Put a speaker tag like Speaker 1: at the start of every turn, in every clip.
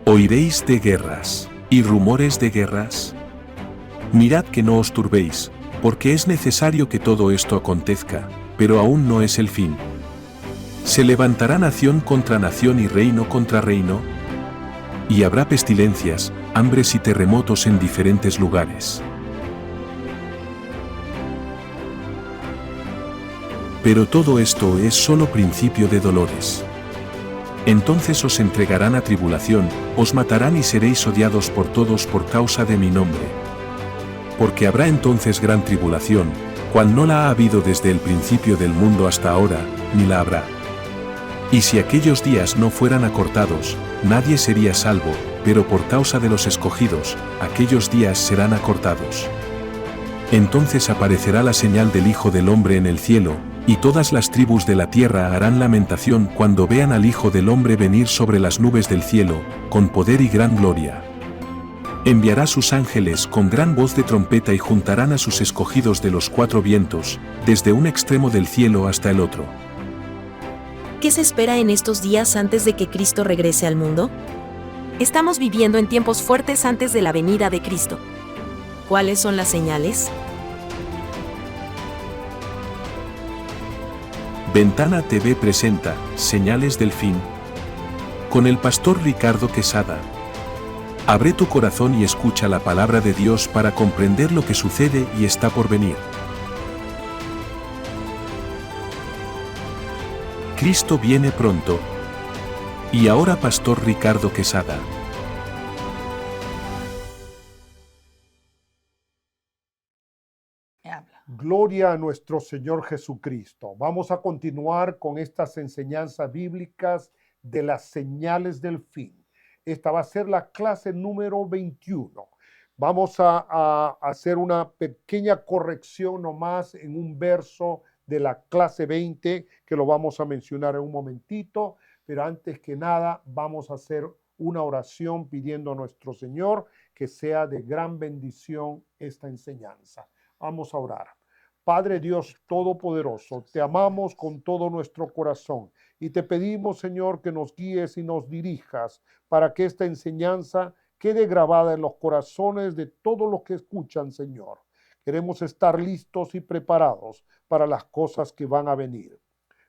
Speaker 1: Oiréis de guerras y rumores de guerras. Mirad que no os turbéis, porque es necesario que todo esto acontezca, pero aún no es el fin. Se levantará nación contra nación y reino contra reino, y habrá pestilencias, hambres y terremotos en diferentes lugares. Pero todo esto es solo principio de dolores. Entonces os entregarán a tribulación, os matarán y seréis odiados por todos por causa de mi nombre. Porque habrá entonces gran tribulación, cual no la ha habido desde el principio del mundo hasta ahora, ni la habrá. Y si aquellos días no fueran acortados, nadie sería salvo, pero por causa de los escogidos, aquellos días serán acortados. Entonces aparecerá la señal del Hijo del Hombre en el cielo, y todas las tribus de la tierra harán lamentación cuando vean al Hijo del Hombre venir sobre las nubes del cielo, con poder y gran gloria. Enviará sus ángeles con gran voz de trompeta y juntarán a sus escogidos de los cuatro vientos, desde un extremo del cielo hasta el otro.
Speaker 2: ¿Qué se espera en estos días antes de que Cristo regrese al mundo? Estamos viviendo en tiempos fuertes antes de la venida de Cristo. ¿Cuáles son las señales?
Speaker 1: Ventana TV presenta Señales del Fin, con el pastor Ricardo Quesada. Abre tu corazón y escucha la palabra de Dios para comprender lo que sucede y está por venir. Cristo viene pronto. Y ahora pastor Ricardo Quesada.
Speaker 3: Gloria a nuestro Señor Jesucristo. Vamos a continuar con estas enseñanzas bíblicas de las señales del fin. Esta va a ser la clase número 21. Vamos a hacer una pequeña corrección nomás en un verso de la clase 20 que lo vamos a mencionar en un momentito, pero antes que nada vamos a hacer una oración pidiendo a nuestro Señor que sea de gran bendición esta enseñanza. Vamos a orar. Padre Dios Todopoderoso, te amamos con todo nuestro corazón y te pedimos, Señor, que nos guíes y nos dirijas para que esta enseñanza quede grabada en los corazones de todos los que escuchan, Señor. Queremos estar listos y preparados para las cosas que van a venir.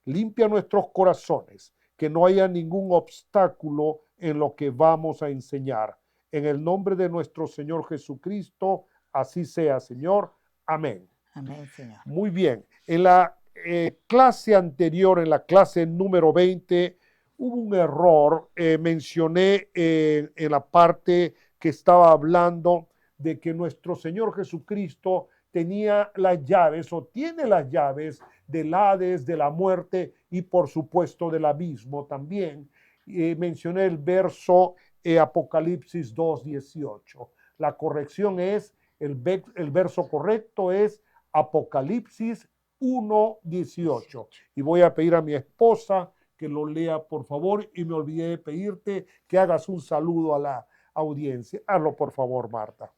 Speaker 3: Limpia nuestros corazones, que no haya ningún obstáculo en lo que vamos a enseñar. En el nombre de nuestro Señor Jesucristo, así sea, Señor. Amén.
Speaker 4: Amén, Señor.
Speaker 3: Muy bien. En la clase anterior, en la clase número 20, hubo un error. Mencioné en la parte que estaba hablando de que nuestro Señor Jesucristo tenía las llaves o tiene las llaves del Hades, de la muerte y por supuesto del abismo también. Mencioné el verso Apocalipsis 2:18. La corrección es, el verso correcto es Apocalipsis 1:18. Y voy a pedir a mi esposa que lo lea, por favor, y me olvidé de pedirte que hagas un saludo a la audiencia. Hazlo, por favor, Marta.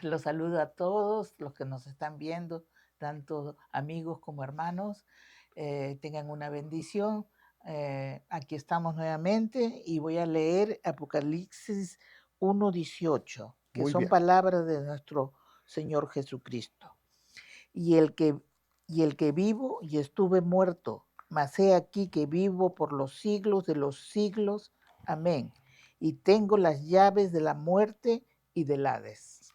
Speaker 4: Los saludo a todos los que nos están viendo, tanto amigos como hermanos. Tengan una bendición. Aquí estamos nuevamente y voy a leer Apocalipsis 1:18, que
Speaker 3: Muy
Speaker 4: son
Speaker 3: bien.
Speaker 4: palabras de nuestro Señor Jesucristo. Y el que vivo y estuve muerto, mas he aquí que vivo por los siglos de los siglos. Amén. Y tengo las llaves de la muerte y del Hades.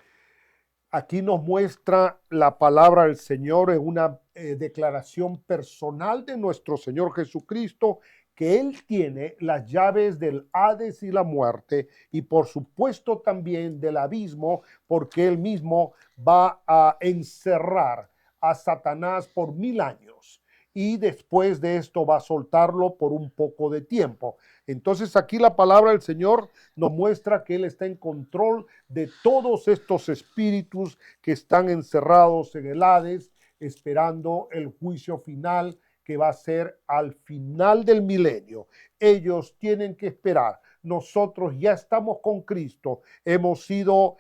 Speaker 3: Aquí nos muestra la palabra del Señor en una declaración personal de nuestro Señor Jesucristo, que Él tiene las llaves del Hades y la muerte, y por supuesto también del abismo, porque Él mismo va a encerrar a Satanás por 1000 años. Y después de esto va a soltarlo por un poco de tiempo. Entonces aquí la palabra del Señor nos muestra que Él está en control de todos estos espíritus que están encerrados en el Hades, esperando el juicio final que va a ser al final del milenio. Ellos tienen que esperar. Nosotros ya estamos con Cristo, hemos sido,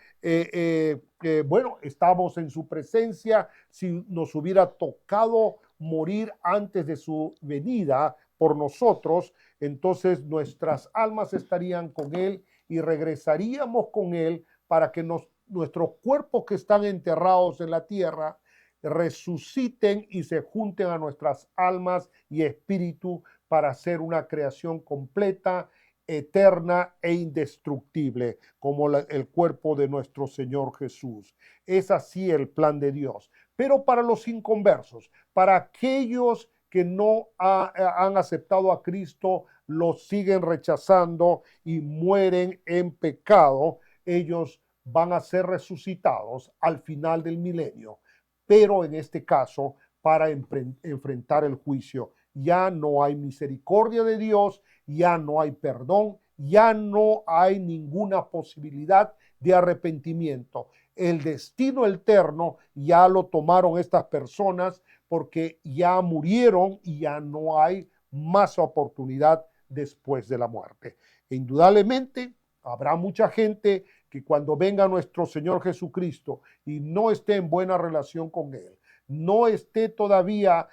Speaker 3: estamos en su presencia. Si nos hubiera tocado morir antes de su venida, por nosotros, entonces nuestras almas estarían con Él y regresaríamos con Él para que nuestros cuerpos que están enterrados en la tierra resuciten y se junten a nuestras almas y espíritu para hacer una creación completa, eterna e indestructible, como el cuerpo de nuestro Señor Jesús. Es así el plan de Dios. Pero para los inconversos, para aquellos que no han aceptado a Cristo, lo siguen rechazando y mueren en pecado, ellos van a ser resucitados al final del milenio. Pero en este caso, para enfrentar el juicio, ya no hay misericordia de Dios, ya no hay perdón, ya no hay ninguna posibilidad de arrepentimiento. El destino eterno ya lo tomaron estas personas porque ya murieron y ya no hay más oportunidad después de la muerte. E indudablemente habrá mucha gente que cuando venga nuestro Señor Jesucristo y no esté en buena relación con Él, no esté todavía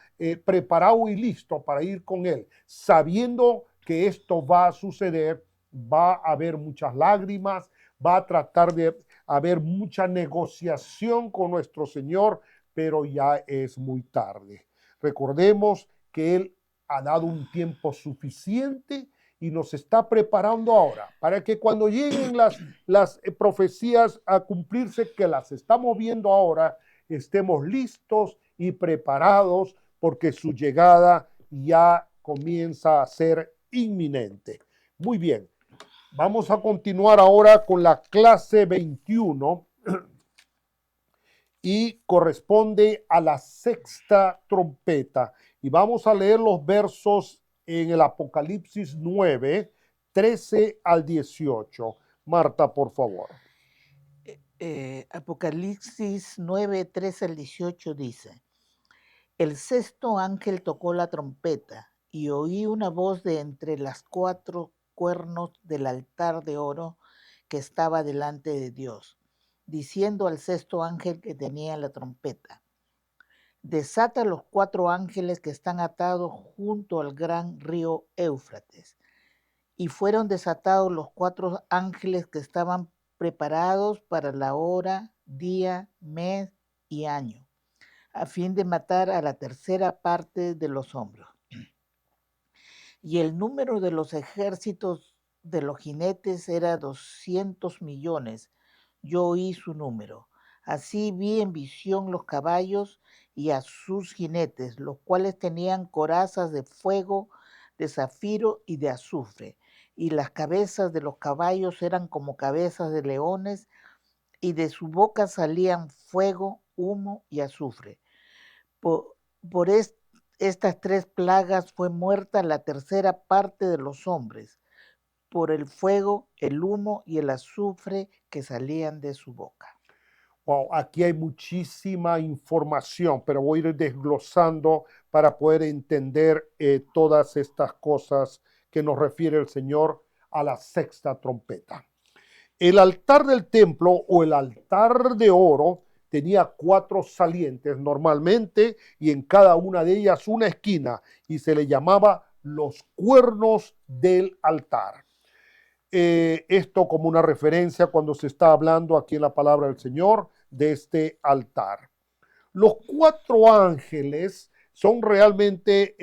Speaker 3: preparado y listo para ir con Él, sabiendo que esto va a suceder, va a haber muchas lágrimas, va a tratar de haber mucha negociación con nuestro Señor, pero ya es muy tarde. Recordemos que Él ha dado un tiempo suficiente y nos está preparando ahora para que cuando lleguen las profecías a cumplirse, que las estamos viendo ahora, estemos listos y preparados porque su llegada ya comienza a ser inminente. Muy bien, vamos a continuar ahora con la clase 21 y corresponde a la sexta trompeta. Y vamos a leer los versos en el Apocalipsis 9, 13 al 18. Marta, por favor.
Speaker 4: Apocalipsis 9, 13 al 18 dice: El sexto ángel tocó la trompeta y oí una voz de entre las cuatro cuernos del altar de oro que estaba delante de Dios, diciendo al sexto ángel que tenía la trompeta: Desata los cuatro ángeles que están atados junto al gran río Éufrates. Y fueron desatados los cuatro ángeles que estaban preparados para la hora, día, mes y año, a fin de matar a la tercera parte de los hombres. Y el número de los ejércitos de los jinetes era 200 millones. Yo oí su número. Así vi en visión los caballos y a sus jinetes, los cuales tenían corazas de fuego, de zafiro y de azufre. Y las cabezas de los caballos eran como cabezas de leones, y de su boca salían fuego, humo y azufre. Por estas tres plagas fue muerta la tercera parte de los hombres, por el fuego, el humo y el azufre que salían de su boca.
Speaker 3: Wow, aquí hay muchísima información, pero voy a ir desglosando para poder entender todas estas cosas que nos refiere el Señor a la sexta trompeta. El altar del templo o el altar de oro tenía 4 salientes normalmente y en cada una de ellas una esquina y se le llamaba los cuernos del altar. Esto como una referencia cuando se está hablando aquí en la palabra del Señor de este altar. Los 4 ángeles son realmente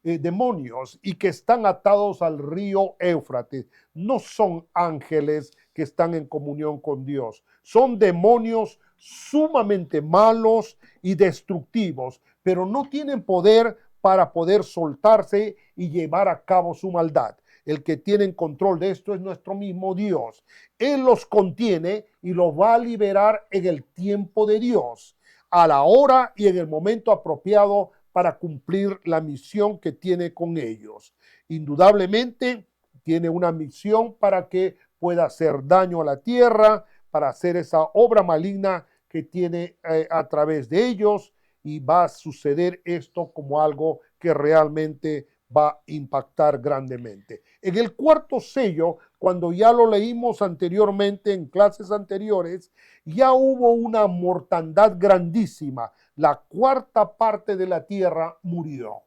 Speaker 3: demonios y que están atados al río Éufrates. No son ángeles que están en comunión con Dios. Son demonios sumamente malos y destructivos, pero no tienen poder para poder soltarse y llevar a cabo su maldad. El que tiene en control de esto es nuestro mismo Dios. Él los contiene y los va a liberar en el tiempo de Dios, a la hora y en el momento apropiado para cumplir la misión que tiene con ellos. Indudablemente tiene una misión para que pueda hacer daño a la tierra, para hacer esa obra maligna que tiene a través de ellos, y va a suceder esto como algo que realmente va a impactar grandemente. En el cuarto sello, cuando ya lo leímos anteriormente en clases anteriores, ya hubo una mortandad grandísima. La cuarta parte de la tierra murió.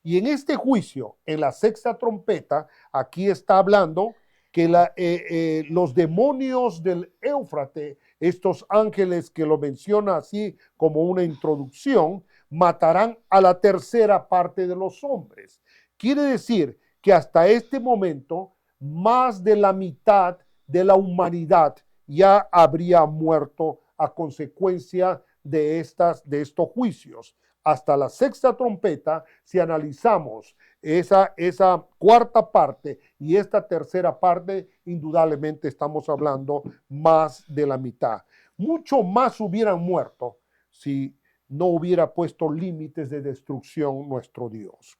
Speaker 3: Y en este juicio, en la sexta trompeta, aquí está hablando que los demonios del Éufrates, estos ángeles que lo menciona así como una introducción, matarán a la tercera parte de los hombres. Quiere decir que hasta este momento, más de la mitad de la humanidad ya habría muerto a consecuencia de estos juicios. Hasta la sexta trompeta, si analizamos esa cuarta parte y esta tercera parte, indudablemente estamos hablando más de la mitad. Mucho más hubieran muerto si no hubiera puesto límites de destrucción nuestro Dios.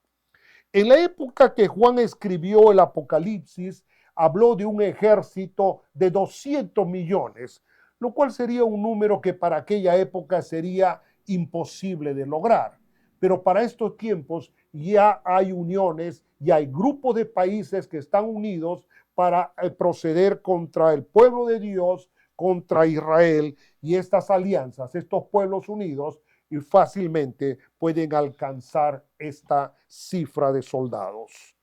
Speaker 3: En la época que Juan escribió el Apocalipsis, habló de un ejército de 200 millones, lo cual sería un número que para aquella época sería imposible de lograr. Pero para estos tiempos ya hay uniones y hay grupos de países que están unidos para proceder contra el pueblo de Dios, contra Israel, y estas alianzas, estos pueblos unidos, y fácilmente pueden alcanzar esta cifra de soldados.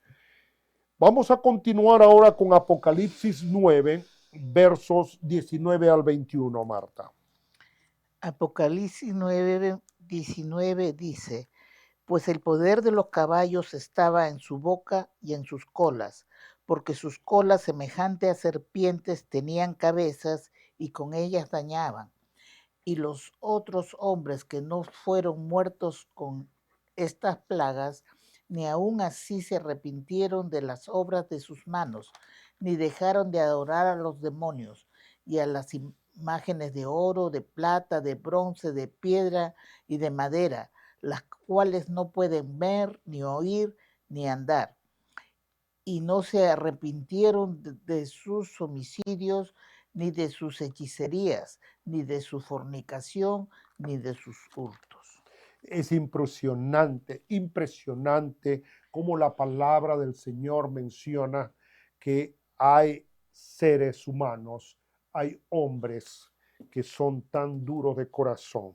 Speaker 3: Vamos a continuar ahora con Apocalipsis 9, versos 19 al 21, Marta.
Speaker 4: Apocalipsis 9, 19 dice: pues el poder de los caballos estaba en su boca y en sus colas, porque sus colas semejantes a serpientes tenían cabezas y con ellas dañaban. Y los otros hombres que no fueron muertos con estas plagas, ni aun así se arrepintieron de las obras de sus manos, ni dejaron de adorar a los demonios y a las imágenes de oro, de plata, de bronce, de piedra y de madera, las cuales no pueden ver, ni oír, ni andar. Y no se arrepintieron de sus homicidios, ni de sus hechicerías, ni de su fornicación, ni de sus hurtos.
Speaker 3: Es impresionante cómo la palabra del Señor menciona que hay seres humanos, hay hombres que son tan duros de corazón,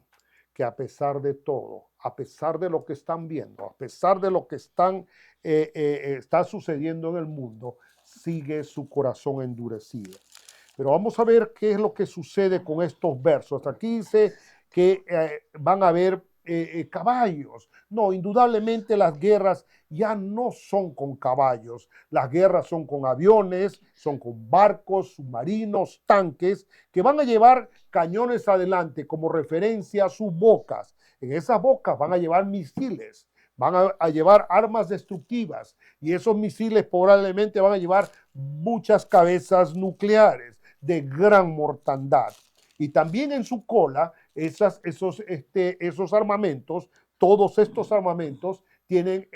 Speaker 3: que a pesar de todo, a pesar de lo que están viendo, a pesar de lo que está sucediendo en el mundo, sigue su corazón endurecido. Pero vamos a ver qué es lo que sucede con estos versos. Aquí dice que van a haber caballos. No, indudablemente las guerras ya no son con caballos. Las guerras son con aviones, son con barcos, submarinos, tanques, que van a llevar cañones adelante como referencia a sus bocas. En esas bocas van a llevar misiles, van a llevar armas destructivas, y esos misiles probablemente van a llevar muchas cabezas nucleares de gran mortandad. Y también en su cola, esos armamentos, todos estos armamentos tienen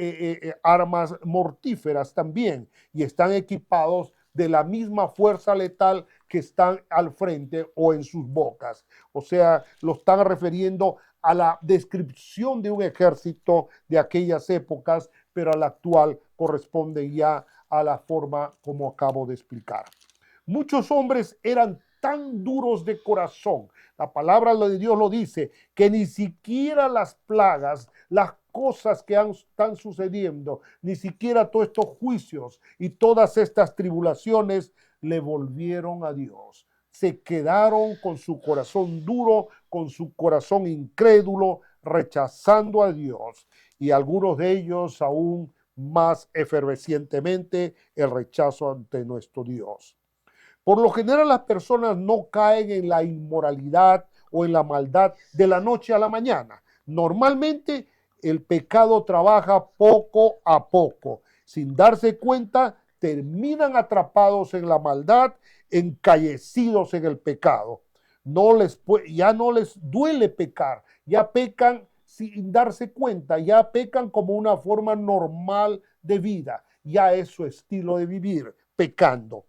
Speaker 3: armas mortíferas también, y están equipados de la misma fuerza letal que están al frente o en sus bocas. O sea, lo están refiriendo a la descripción de un ejército de aquellas épocas, pero a la actual corresponde ya a la forma como acabo de explicar. Muchos hombres eran tan duros de corazón, la palabra de Dios lo dice, que ni siquiera las plagas, las cosas que están sucediendo, ni siquiera todos estos juicios y todas estas tribulaciones le volvieron a Dios. Se quedaron con su corazón duro, con su corazón incrédulo, rechazando a Dios. Y algunos de ellos aún más efervescientemente el rechazo ante nuestro Dios. Por lo general las personas no caen en la inmoralidad o en la maldad de la noche a la mañana. Normalmente el pecado trabaja poco a poco. Sin darse cuenta, terminan atrapados en la maldad, encallecidos en el pecado. Ya no les duele pecar, ya pecan sin darse cuenta, ya pecan como una forma normal de vida. Ya es su estilo de vivir, pecando.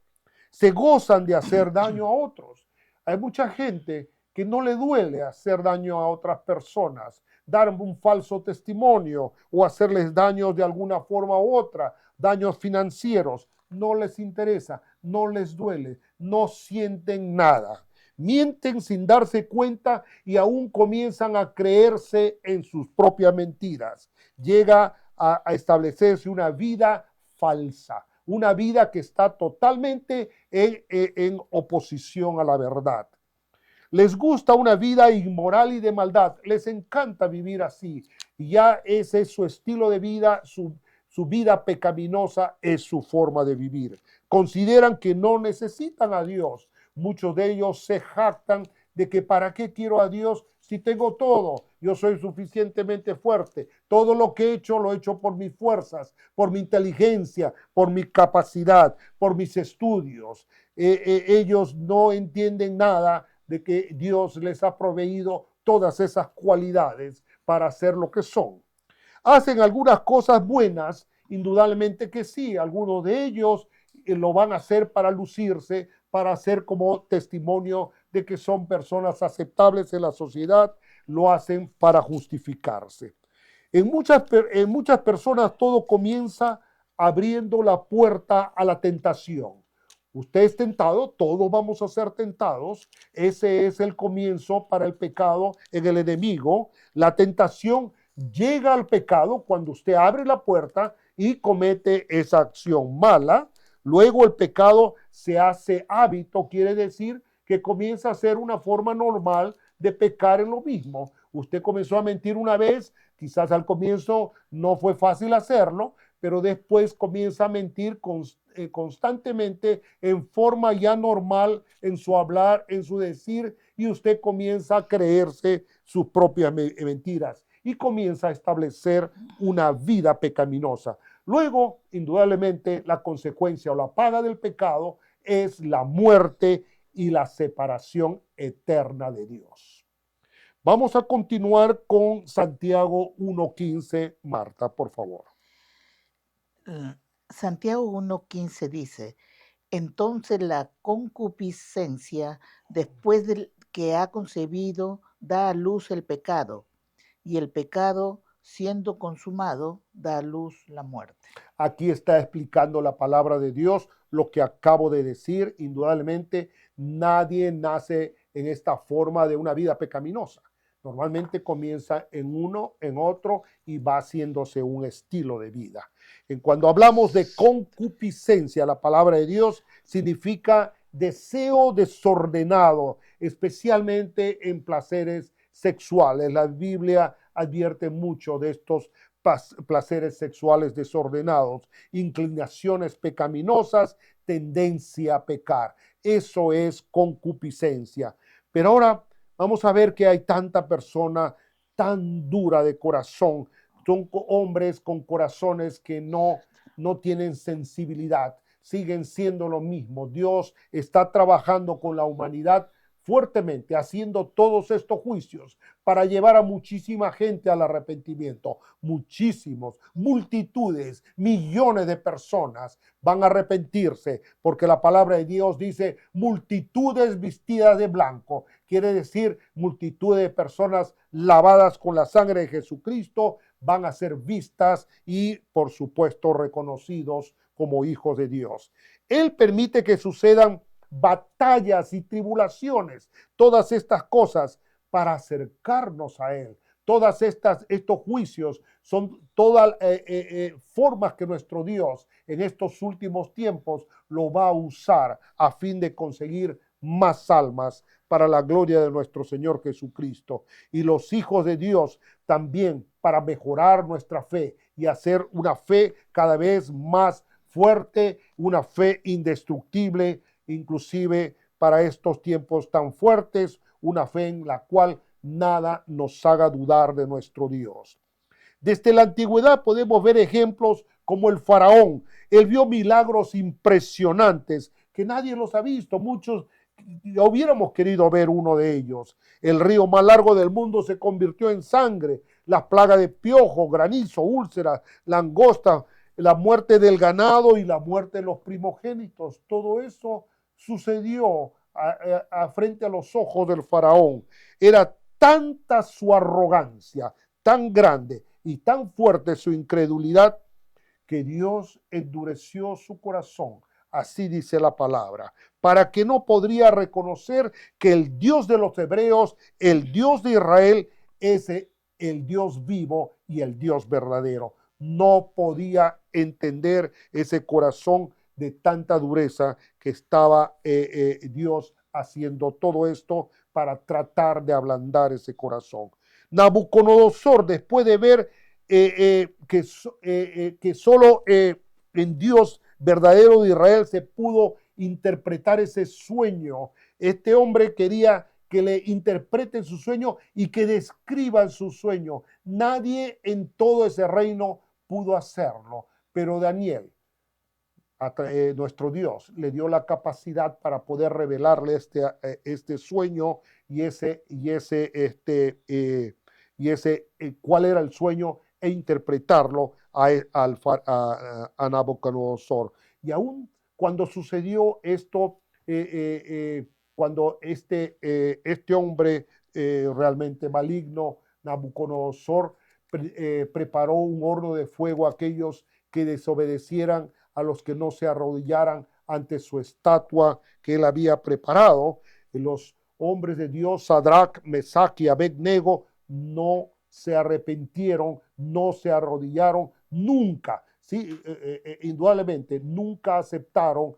Speaker 3: Se gozan de hacer daño a otros. Hay mucha gente que no le duele hacer daño a otras personas, dar un falso testimonio o hacerles daños de alguna forma u otra, daños financieros. No les interesa, no les duele, no sienten nada. Mienten sin darse cuenta y aún comienzan a creerse en sus propias mentiras. Llega a establecerse una vida falsa, una vida que está totalmente en oposición a la verdad. Les gusta una vida inmoral y de maldad, les encanta vivir así. Y ya ese es su estilo de vida, su vida pecaminosa es su forma de vivir. Consideran que no necesitan a Dios. Muchos de ellos se jactan de que ¿para qué quiero a Dios si tengo todo? Yo soy suficientemente fuerte. Todo lo que he hecho lo he hecho por mis fuerzas, por mi inteligencia, por mi capacidad, por mis estudios. Ellos no entienden nada de que Dios les ha proveído todas esas cualidades para ser lo que son. Hacen algunas cosas buenas, indudablemente que sí. Algunos de ellos lo van a hacer para lucirse, para hacer como testimonio de que son personas aceptables en la sociedad, lo hacen para justificarse. En muchas personas todo comienza abriendo la puerta a la tentación. Usted es tentado, todos vamos a ser tentados. Ese es el comienzo para el pecado en el enemigo. La tentación llega al pecado cuando usted abre la puerta y comete esa acción mala. Luego el pecado se hace hábito, quiere decir que comienza a ser una forma normal de pecar en lo mismo. Usted comenzó a mentir una vez, quizás al comienzo no fue fácil hacerlo, pero después comienza a mentir constantemente en forma ya normal en su hablar, en su decir, y usted comienza a creerse sus propias mentiras y comienza a establecer una vida pecaminosa. Luego, indudablemente, la consecuencia o la paga del pecado es la muerte y la separación eterna de Dios. Vamos a continuar con Santiago 1:15. Marta, por favor.
Speaker 4: Santiago 1:15 dice: entonces la concupiscencia, después de que ha concebido, da a luz el pecado, y el pecado, siendo consumado, da a luz la muerte.
Speaker 3: Aquí está explicando la palabra de Dios lo que acabo de decir. Indudablemente, nadie nace en esta forma de una vida pecaminosa. Normalmente comienza en uno, en otro, y va haciéndose un estilo de vida. Cuando hablamos de concupiscencia, la palabra de Dios significa deseo desordenado, especialmente en placeres sexuales. La Biblia advierte mucho de estos placeres sexuales desordenados, inclinaciones pecaminosas, tendencia a pecar. Eso es concupiscencia. Pero ahora vamos a ver que hay tanta persona tan dura de corazón. Son hombres con corazones que no tienen sensibilidad, siguen siendo lo mismo. Dios está trabajando con la humanidad fuertemente, haciendo todos estos juicios para llevar a muchísima gente al arrepentimiento. Muchísimos, multitudes, millones de personas van a arrepentirse, porque la palabra de Dios dice multitudes vestidas de blanco. Quiere decir multitud de personas lavadas con la sangre de Jesucristo van a ser vistas y, por supuesto, reconocidos como hijos de Dios. Él permite que sucedan batallas y tribulaciones, todas estas cosas para acercarnos a Él. Todas estos juicios son todas formas que nuestro Dios en estos últimos tiempos lo va a usar a fin de conseguir más almas para la gloria de nuestro Señor Jesucristo. Y los hijos de Dios también para mejorar nuestra fe y hacer una fe cada vez más fuerte, una fe indestructible, inclusive para estos tiempos tan fuertes, una fe en la cual nada nos haga dudar de nuestro Dios. Desde la antigüedad podemos ver ejemplos como el faraón. Él vio milagros impresionantes que nadie los ha visto. Muchos hubiéramos querido ver uno de ellos. El río más largo del mundo se convirtió en sangre. Las plagas de piojo, granizo, úlceras, langosta, la muerte del ganado y la muerte de los primogénitos. Todo eso sucedió frente a los ojos del faraón. Era tanta su arrogancia, tan grande y tan fuerte su incredulidad, que Dios endureció su corazón, así dice la palabra, para que no podría reconocer que el Dios de los hebreos, el Dios de Israel, es el Dios vivo y el Dios verdadero. No podía entender ese corazón de tanta dureza que estaba Dios haciendo todo esto para tratar de ablandar ese corazón. Nabucodonosor, después de ver que solo en Dios verdadero de Israel se pudo interpretar ese sueño, este hombre quería que le interpreten su sueño y que describan su sueño. Nadie en todo ese reino pudo hacerlo, pero Daniel, nuestro Dios, le dio la capacidad para poder revelarle este sueño y cuál era el sueño e interpretarlo a Nabucodonosor. Y aún cuando sucedió esto, cuando este hombre realmente maligno, Nabucodonosor, preparó un horno de fuego a aquellos que desobedecieran, a los que no se arrodillaran ante su estatua que él había preparado. Los hombres de Dios, Sadrach, Mesach y Abednego, no se arrepintieron, no se arrodillaron nunca. Sí, indudablemente nunca aceptaron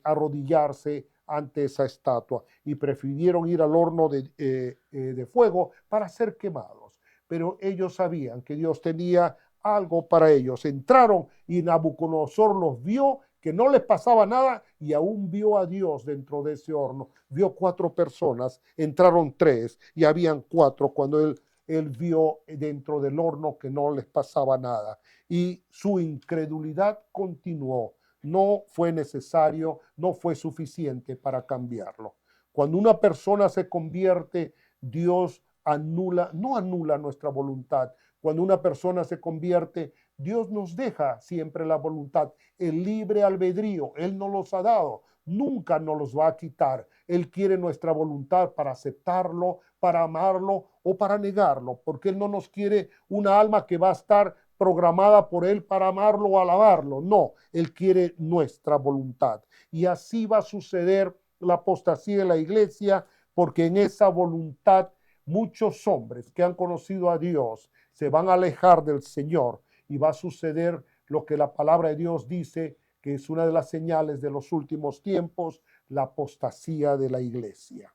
Speaker 3: arrodillarse ante esa estatua y prefirieron ir al horno de fuego para ser quemados. Pero ellos sabían que Dios tenía algo para ellos. Entraron y Nabucodonosor los vio, que no les pasaba nada, y aún vio a Dios dentro de ese horno. Vio 4 personas, entraron 3 y habían 4 cuando él vio dentro del horno que no les pasaba nada. Y su incredulidad continuó. No fue necesario, no fue suficiente para cambiarlo. Cuando una persona se convierte, Dios no anula nuestra voluntad. Cuando una persona se convierte, Dios nos deja siempre la voluntad, el libre albedrío. Él nos los ha dado, nunca nos los va a quitar. Él quiere nuestra voluntad para aceptarlo, para amarlo o para negarlo, porque Él no nos quiere una alma que va a estar programada por Él para amarlo o alabarlo. No, Él quiere nuestra voluntad. Y así va a suceder la apostasía en la iglesia, porque en esa voluntad muchos hombres que han conocido a Dios se van a alejar del Señor y va a suceder lo que la palabra de Dios dice, que es una de las señales de los últimos tiempos, la apostasía de la iglesia.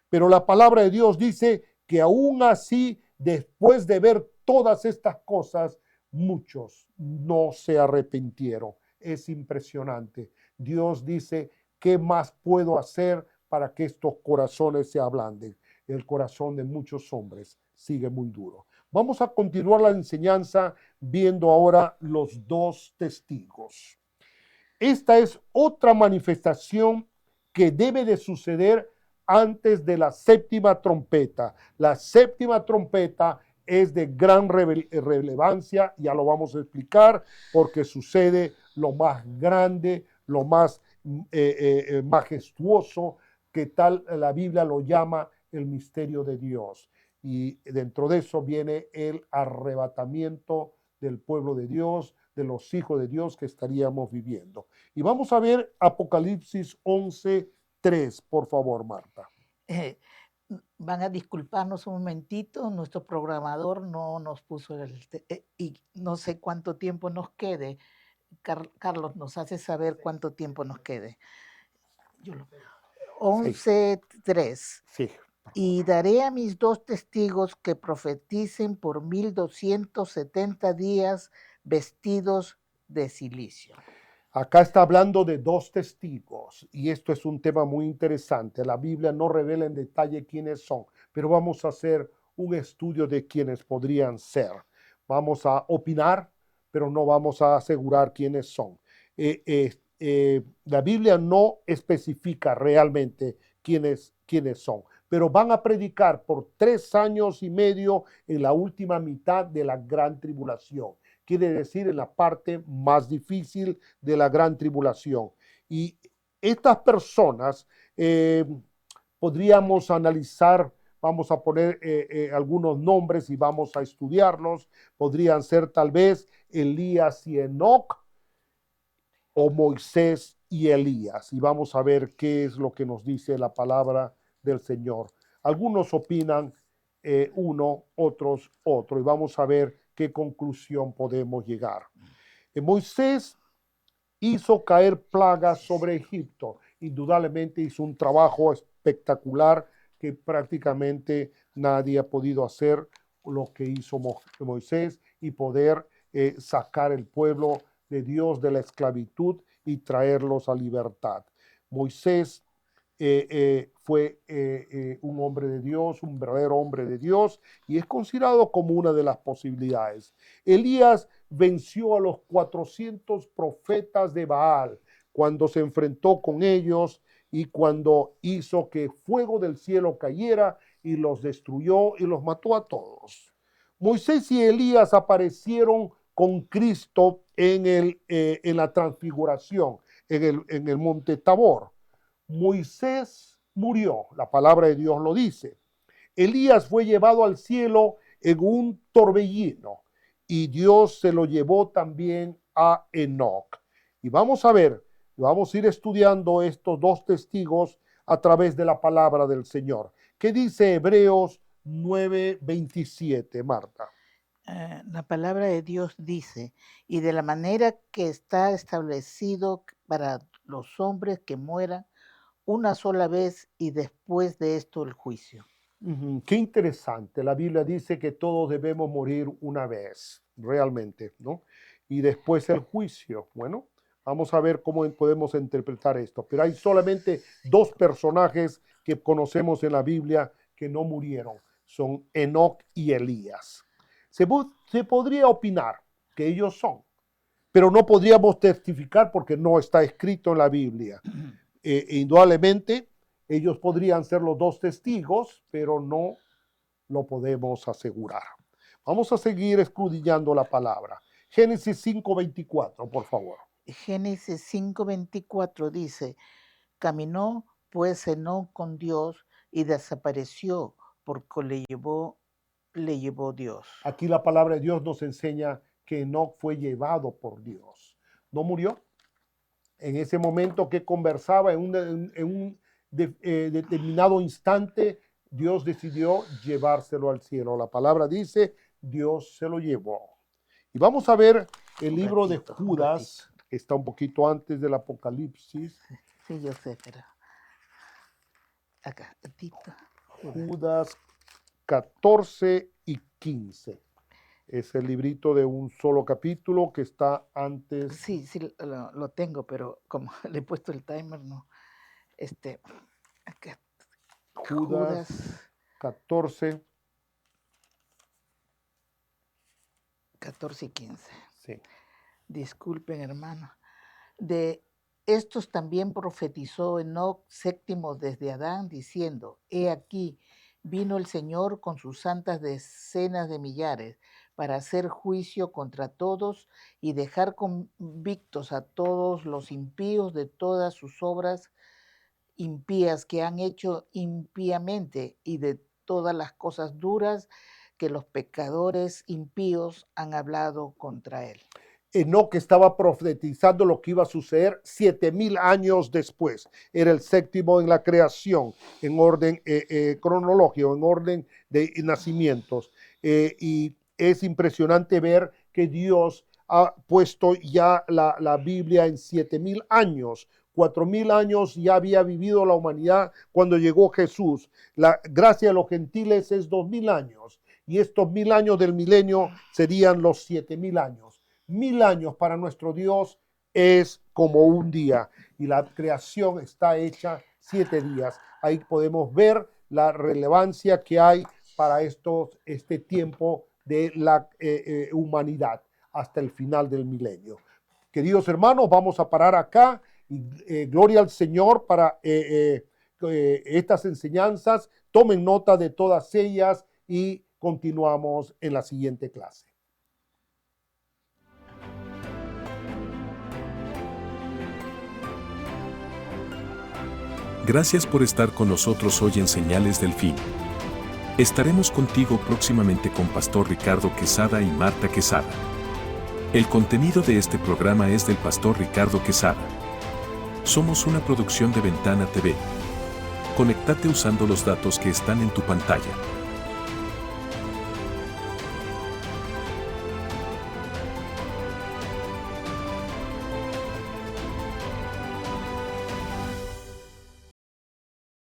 Speaker 3: Pero la palabra de Dios dice que aún así, después de ver todas estas cosas, muchos no se arrepintieron. Es impresionante. Dios dice, ¿qué más puedo hacer para que estos corazones se ablanden? El corazón de muchos hombres sigue muy duro. Vamos a continuar la enseñanza viendo ahora los 2 testigos. Esta es otra manifestación que debe de suceder antes de la 7ª trompeta. La 7ª trompeta es de gran relevancia, ya lo vamos a explicar, porque sucede lo más grande, lo más majestuoso, que tal la Biblia lo llama el misterio de Dios. Y dentro de eso viene el arrebatamiento del pueblo de Dios, de los hijos de Dios que estaríamos viviendo. Y vamos a ver Apocalipsis 11:3, por favor, Marta.
Speaker 4: Van a disculparnos un momentito, nuestro programador no nos puso y no sé cuánto tiempo nos quede. Carlos, nos hace saber cuánto tiempo nos quede. 11:3.
Speaker 3: Sí.
Speaker 4: Y daré a mis 2 testigos que profeticen por 1270 días vestidos de silicio.
Speaker 3: Acá está hablando de 2 testigos y esto es un tema muy interesante. La Biblia no revela en detalle quiénes son, pero vamos a hacer un estudio de quiénes podrían ser. Vamos a opinar, pero no vamos a asegurar quiénes son. La Biblia no especifica realmente quiénes son, pero van a predicar por 3 años y medio en la última mitad de la gran tribulación. Quiere decir en la parte más difícil de la gran tribulación. Y estas personas podríamos analizar, vamos a poner algunos nombres y vamos a estudiarlos. Podrían ser tal vez Elías y Enoc, o Moisés y Elías. Y vamos a ver qué es lo que nos dice la palabra del Señor. Algunos opinan uno, otros otro. Y vamos a ver qué conclusión podemos llegar. Moisés hizo caer plagas sobre Egipto. Indudablemente hizo un trabajo espectacular que prácticamente nadie ha podido hacer lo que hizo Moisés y poder sacar el pueblo de Dios de la esclavitud y traerlos a libertad. Moisés fue un hombre de Dios, un verdadero hombre de Dios, y es considerado como una de las posibilidades. Elías venció a los 400 profetas de Baal cuando se enfrentó con ellos y cuando hizo que fuego del cielo cayera y los destruyó y los mató a todos. Moisés y Elías aparecieron con Cristo en la transfiguración, en el monte Tabor. Moisés murió, la palabra de Dios lo dice. Elías fue llevado al cielo en un torbellino y Dios se lo llevó también a Enoc. Y vamos a ver, vamos a ir estudiando estos dos testigos a través de la palabra del Señor. ¿Qué dice Hebreos 9:27, Marta?
Speaker 4: La palabra de Dios dice, y de la manera que está establecido para los hombres que mueran una sola vez y después de esto el juicio.
Speaker 3: Qué interesante. La Biblia dice que todos debemos morir una vez, realmente, ¿no? Y después el juicio. Bueno, vamos a ver cómo podemos interpretar esto. Pero hay solamente dos personajes que conocemos en la Biblia que no murieron. Son Enoc y Elías. Se podría opinar que ellos son, pero no podríamos testificar porque no está escrito en la Biblia. Indudablemente, ellos podrían ser los dos testigos, pero no lo podemos asegurar. Vamos a seguir escudriñando la palabra. Génesis 5:24, por favor.
Speaker 4: Génesis 5:24 dice, caminó pues Enoc con Dios y desapareció porque le llevó Dios.
Speaker 3: Aquí la palabra de Dios nos enseña que Enoc fue llevado por Dios. ¿No murió? En ese momento que conversaba, en un determinado instante, Dios decidió llevárselo al cielo. La palabra dice, Dios se lo llevó. Y vamos a ver el libro de Judas, que está un poquito antes del Apocalipsis.
Speaker 4: Sí, yo sé, pero acá,
Speaker 3: Judas 14 y 15. Es el librito de un solo capítulo que está antes.
Speaker 4: Sí, lo tengo, pero como le he puesto el timer, no. Acá.
Speaker 3: Judas 14
Speaker 4: y 15.
Speaker 3: Sí.
Speaker 4: Disculpen, hermano. De estos también profetizó Enoc séptimo desde Adán, diciendo, he aquí, vino el Señor con sus santas decenas de millares para hacer juicio contra todos y dejar convictos a todos los impíos de todas sus obras impías que han hecho impíamente y de todas las cosas duras que los pecadores impíos han hablado contra él.
Speaker 3: Enoc estaba profetizando lo que iba a suceder 7,000 años después. Era el séptimo en la creación, en orden cronológico, en orden de nacimientos. Y es impresionante ver que Dios ha puesto ya la Biblia en 7,000 años. 4,000 años ya había vivido la humanidad cuando llegó Jesús. La gracia de los gentiles es 2,000 años. Y estos 1,000 años del milenio serían los 7,000 años. 1,000 años para nuestro Dios es como un día. Y la creación está hecha 7 días. Ahí podemos ver la relevancia que hay para este tiempo de la humanidad hasta el final del milenio. Queridos hermanos, vamos a parar acá. Y gloria al Señor para estas enseñanzas. Tomen nota de todas ellas y continuamos en la siguiente clase.
Speaker 1: Gracias por estar con nosotros hoy en Señales del Fin. Estaremos contigo próximamente con Pastor Ricardo Quesada y Marta Quesada. El contenido de este programa es del Pastor Ricardo Quesada. Somos una producción de Ventana TV. Conéctate usando los datos que están en tu pantalla.